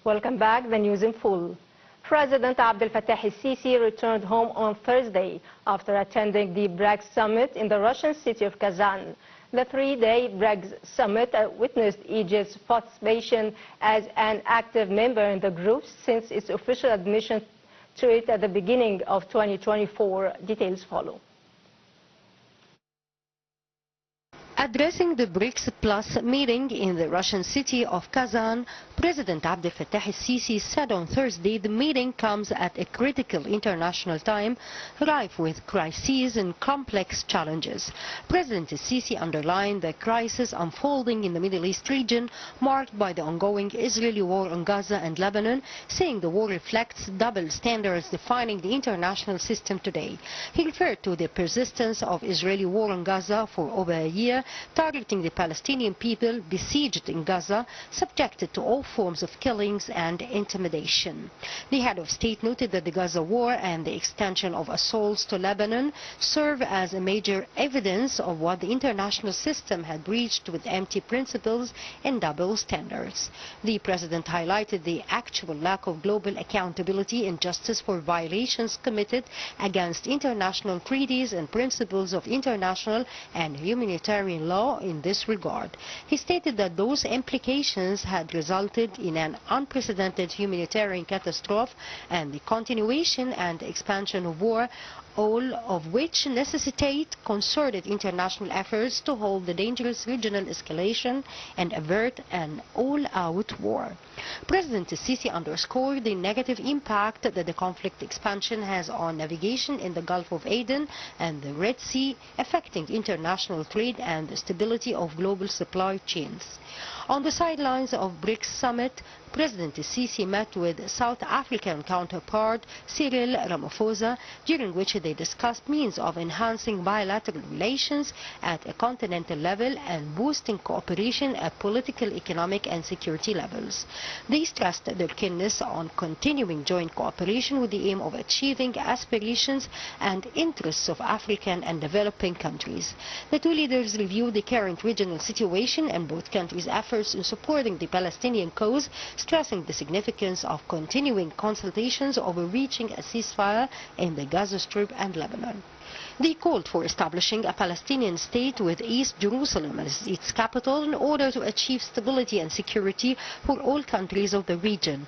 Welcome back. The news in full. President Abdel Fattah el-Sisi returned home on Thursday after attending the BRICS summit in the Russian city of Kazan. The three-day BRICS summit witnessed Egypt's participation as an active member in the group since its official admission to it at the beginning of 2024. Details follow. Addressing the BRICS Plus meeting in the Russian city of Kazan, President Abdel Fattah el-Sisi said on Thursday the meeting comes at a critical international time, rife with crises and complex challenges. President el-Sisi underlined the crisis unfolding in the Middle East region, marked by the ongoing Israeli war on Gaza and Lebanon, saying the war reflects double standards defining the international system today. He referred to the persistence of Israeli war on Gaza for over a year, targeting the Palestinian people besieged in Gaza, subjected to all forms of killings and intimidation. The head of state noted that the Gaza war and the extension of assaults to Lebanon serve as a major evidence of what the international system had breached with empty principles and double standards. The president highlighted the actual lack of global accountability and justice for violations committed against international treaties and principles of international and humanitarian law in this regard. He stated that those implications had resulted in an unprecedented humanitarian catastrophe and the continuation and expansion of war, all of which necessitate concerted international efforts to halt the dangerous regional escalation and avert an all-out war. President el-Sisi underscored the negative impact that the conflict expansion has on navigation in the Gulf of Aden and the Red Sea, affecting international trade and the stability of global supply chains. On the sidelines of BRICS summit, President el-Sisi met with South African counterpart Cyril Ramaphosa, during which they discussed means of enhancing bilateral relations at a continental level and boosting cooperation at political, economic and security levels. They stressed their keenness on continuing joint cooperation with the aim of achieving aspirations and interests of African and developing countries. The two leaders reviewed the current regional situation and both countries' efforts in supporting the Palestinian cause, stressing the significance of continuing consultations over reaching a ceasefire in the Gaza Strip and Lebanon. They called for establishing a Palestinian state with East Jerusalem as its capital in order to achieve stability and security for all countries of the region.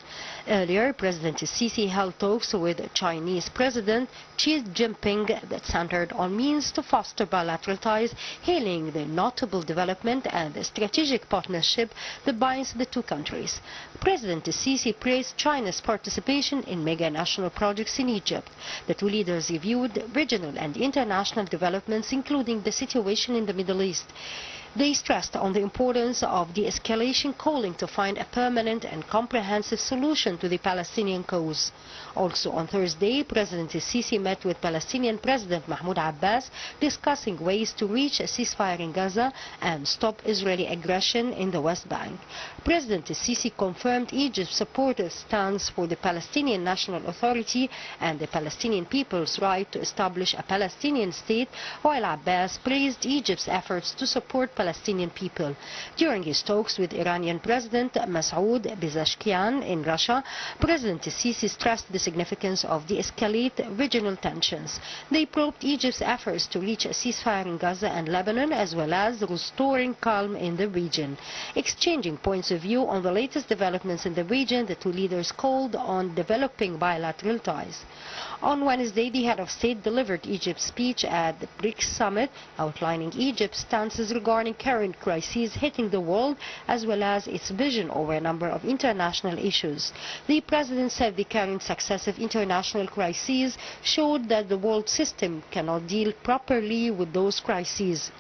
Earlier, President el-Sisi held talks with Chinese President Xi Jinping that centered on means to foster bilateral ties, hailing the notable development and the strategic partnership that binds the two countries. President el-Sisi praised China's participation in mega-national projects in Egypt. The two leaders reviewed regional and international developments, including the situation in the Middle East. They stressed on the importance of de-escalation, calling to find a permanent and comprehensive solution to the Palestinian cause. Also on Thursday, President el-Sisi met with Palestinian President Mahmoud Abbas, discussing ways to reach a ceasefire in Gaza and stop Israeli aggression in the West Bank. President el-Sisi confirmed Egypt's supportive stance for the Palestinian National Authority and the Palestinian people's right to establish a Palestinian state, while Abbas praised Egypt's efforts to support Palestinian people. During his talks with Iranian President Masoud Pezeshkian in Russia, President el-Sisi stressed the significance of de-escalate regional tensions. They probed Egypt's efforts to reach a ceasefire in Gaza and Lebanon, as well as restoring calm in the region. Exchanging points of view on the latest developments in the region, the two leaders called on developing bilateral ties. On Wednesday, the head of state delivered Egypt's speech at the BRICS summit, outlining Egypt's stances regarding current crises hitting the world, as well as its vision over a number of international issues. The president said the current successive international crises showed that the world system cannot deal properly with those crises.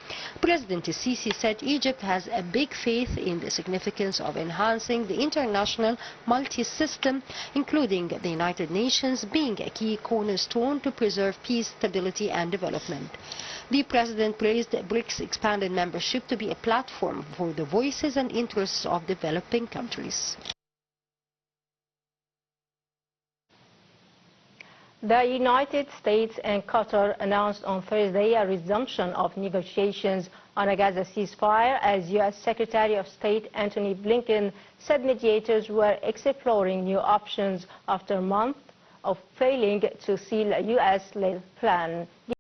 President el-Sisi said Egypt has a big faith in the significance of enhancing the international multi-system, including the United Nations being a key cornerstone to preserve peace, stability and development. The president praised BRICS expanded membership to be a platform for the voices and interests of developing countries. The United States and Qatar announced on Thursday a resumption of negotiations on a Gaza ceasefire as U.S. Secretary of State Antony Blinken said mediators were exploring new options after months of failing to seal a U.S.-led plan.